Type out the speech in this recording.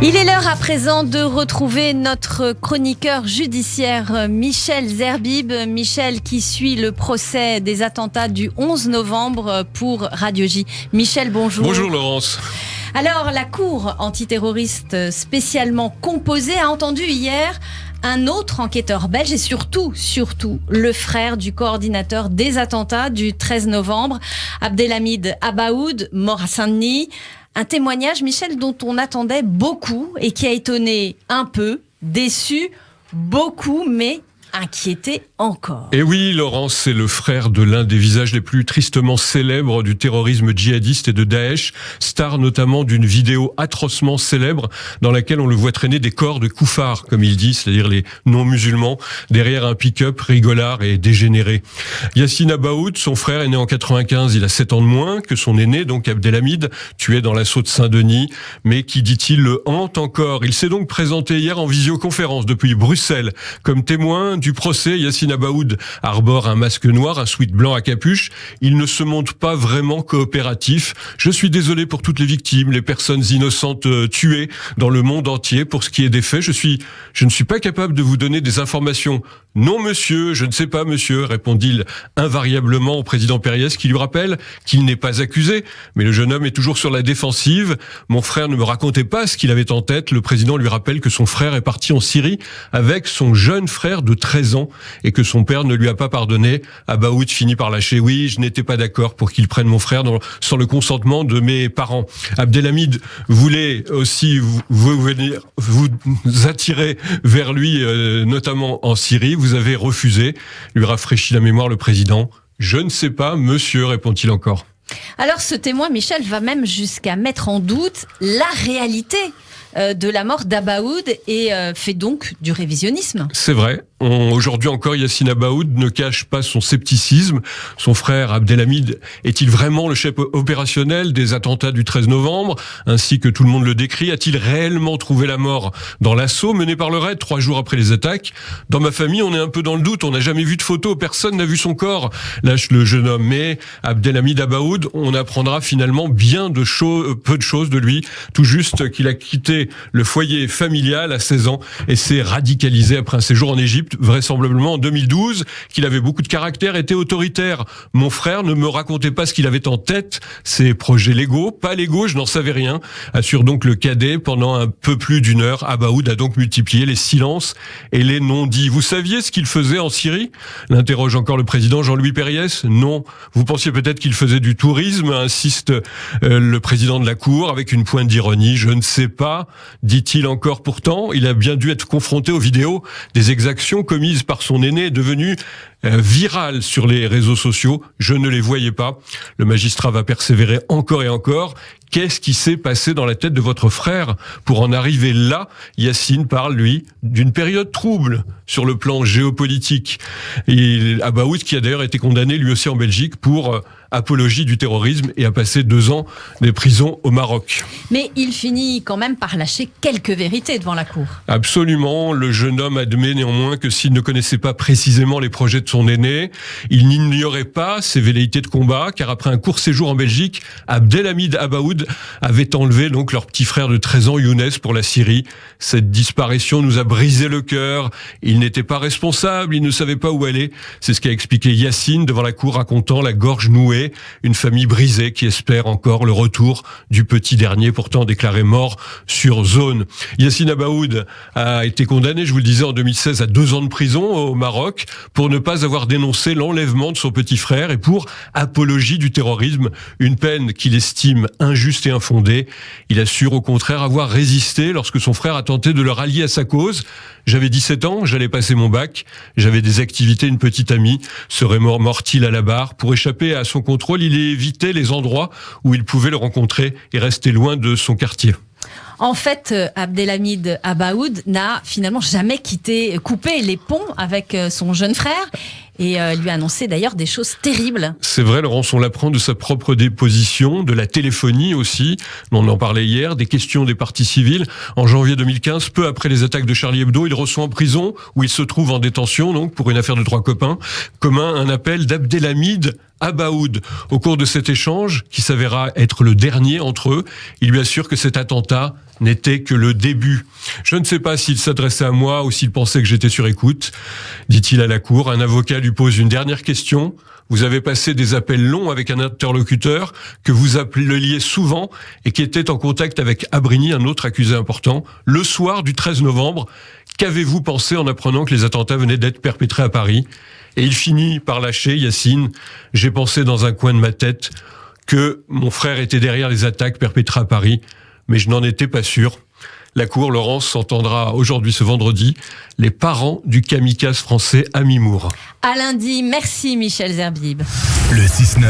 Il est l'heure à présent de retrouver notre chroniqueur judiciaire Michel Zerbib. Michel qui suit le procès des attentats du 11 novembre pour Radio J. Michel, bonjour. Bonjour Laurence. Alors, la Cour antiterroriste spécialement composée a entendu hier un autre enquêteur belge et surtout le frère du coordinateur des attentats du 13 novembre, Abdelhamid Abaoud, mort à Saint-Denis. Un témoignage, Michel, dont on attendait beaucoup et qui a étonné un peu, déçu beaucoup, mais inquiété encore. Et oui, Laurence, c'est le frère de l'un des visages les plus tristement célèbres du terrorisme djihadiste et de Daesh, star notamment d'une vidéo atrocement célèbre dans laquelle on le voit traîner des corps de koufars, comme il dit, c'est-à-dire les non-musulmans, derrière un pick-up rigolard et dégénéré. Yassine Abaoud, son frère, est né en 95, il a 7 ans de moins que son aîné, donc Abdelhamid, tué dans l'assaut de Saint-Denis, mais qui, dit-il, le hante encore. Il s'est donc présenté hier en visioconférence depuis Bruxelles comme témoin du procès. Yassine Abaoud arbore un masque noir, un sweat blanc à capuche. Il ne se montre pas vraiment coopératif. Je suis désolé pour toutes les victimes, les personnes innocentes tuées dans le monde entier. Pour ce qui est des faits, je ne suis pas capable de vous donner des informations. Non, monsieur, je ne sais pas, monsieur, répondit-il invariablement au président Périès, qui lui rappelle qu'il n'est pas accusé. Mais le jeune homme est toujours sur la défensive. Mon frère ne me racontait pas ce qu'il avait en tête. Le président lui rappelle que son frère est parti en Syrie avec son jeune frère de 13 ans et que son père ne lui a pas pardonné. Abaoud finit par lâcher: oui, je n'étais pas d'accord pour qu'il prenne mon frère sans le consentement de mes parents. Abdelhamid voulait aussi vous attirer vers lui, notamment en Syrie. Vous avez refusé, lui rafraîchit la mémoire le président. Je ne sais pas, monsieur, répond-il encore. Alors ce témoin, Michel, va même jusqu'à mettre en doute la réalité de la mort d'Abaoud et fait donc du révisionnisme. C'est vrai. Aujourd'hui encore, Yassine Abaoud ne cache pas son scepticisme. Son frère Abdelhamid est-il vraiment le chef opérationnel des attentats du 13 novembre, ainsi que tout le monde le décrit? A-t-il réellement trouvé la mort dans l'assaut mené par le raid 3 jours après les attaques? Dans ma famille, on est un peu dans le doute. On n'a jamais vu de photo, personne n'a vu son corps, lâche le jeune homme. Mais Abdelhamid Abaoud, on apprendra finalement peu de choses de lui. Tout juste qu'il a quitté le foyer familial à 16 ans et s'est radicalisé après un séjour en Égypte, vraisemblablement en 2012, qu'il avait beaucoup de caractère, était autoritaire. Mon frère ne me racontait pas ce qu'il avait en tête, ses projets légaux, pas légaux, je n'en savais rien, assure donc le cadet. Pendant un peu plus d'une heure, Abaoud a donc multiplié les silences et les non-dits. Vous saviez ce qu'il faisait en Syrie? L'interroge encore le président Jean-Louis Périès. Non. Vous pensiez peut-être qu'il faisait du tourisme, insiste le président de la Cour avec une pointe d'ironie. Je ne sais pas, dit-il encore. Pourtant, il a bien dû être confronté aux vidéos des exactions commises par son aîné, devenues virales sur les réseaux sociaux. Je ne les voyais pas. Le magistrat va persévérer encore et encore. Qu'est-ce qui s'est passé dans la tête de votre frère pour en arriver là? Yassine parle, lui, d'une période trouble sur le plan géopolitique. Et Abaoud, qui a d'ailleurs été condamné lui aussi en Belgique pour apologie du terrorisme et a passé 2 ans de prison au Maroc. Mais il finit quand même par lâcher quelques vérités devant la Cour. Absolument. Le jeune homme admet néanmoins que s'il ne connaissait pas précisément les projets de son aîné, il n'ignorait pas ses velléités de combat, car après un court séjour en Belgique, Abdelhamid Abaoud avait enlevé donc leur petit frère de 13 ans, Younes, pour la Syrie. Cette disparition nous a brisé le cœur. Il n'était pas responsable, il ne savait pas où aller. C'est ce qu'a expliqué Yassine devant la Cour, racontant la gorge nouée, une famille brisée qui espère encore le retour du petit dernier, pourtant déclaré mort sur zone. Yassine Abaoud a été condamné, je vous le disais, en 2016 à 2 ans de prison au Maroc pour ne pas avoir dénoncé l'enlèvement de son petit frère et pour apologie du terrorisme, une peine qu'il estime injuste et infondée. Il assure au contraire avoir résisté lorsque son frère a tenté de le rallier à sa cause. J'avais 17 ans, j'allais passer mon bac, j'avais des activités, une petite amie serait mort-il à la barre. Pour échapper à son contrôle, il évitait les endroits où il pouvait le rencontrer et rester loin de son quartier. En fait, Abdelhamid Abaoud n'a finalement jamais coupé les ponts avec son jeune frère et lui a annoncé d'ailleurs des choses terribles. C'est vrai, Laurence, on l'apprend de sa propre déposition, de la téléphonie aussi, on en parlait hier, des questions des parties civiles. En janvier 2015, peu après les attaques de Charlie Hebdo, il reçoit en prison, où il se trouve en détention, donc pour une affaire de 3 copains, commun un appel d'Abdelhamid Abaoud. Au cours de cet échange, qui s'avéra être le dernier entre eux, il lui assure que cet attentat n'était que le début. Je ne sais pas s'il s'adressait à moi ou s'il pensait que j'étais sur écoute, dit-il à la cour. Un avocat lui pose une dernière question. Vous avez passé des appels longs avec un interlocuteur que vous appeliez souvent et qui était en contact avec Abrigny, un autre accusé important, le soir du 13 novembre. Qu'avez-vous pensé en apprenant que les attentats venaient d'être perpétrés à Paris ? Et il finit par lâcher, Yacine, j'ai pensé dans un coin de ma tête que mon frère était derrière les attaques perpétrées à Paris, mais je n'en étais pas sûr. La cour, Laurence, s'entendra aujourd'hui, ce vendredi, les parents du kamikaze français Ami Moore. À lundi, merci Michel Zerbib. Le 6-9.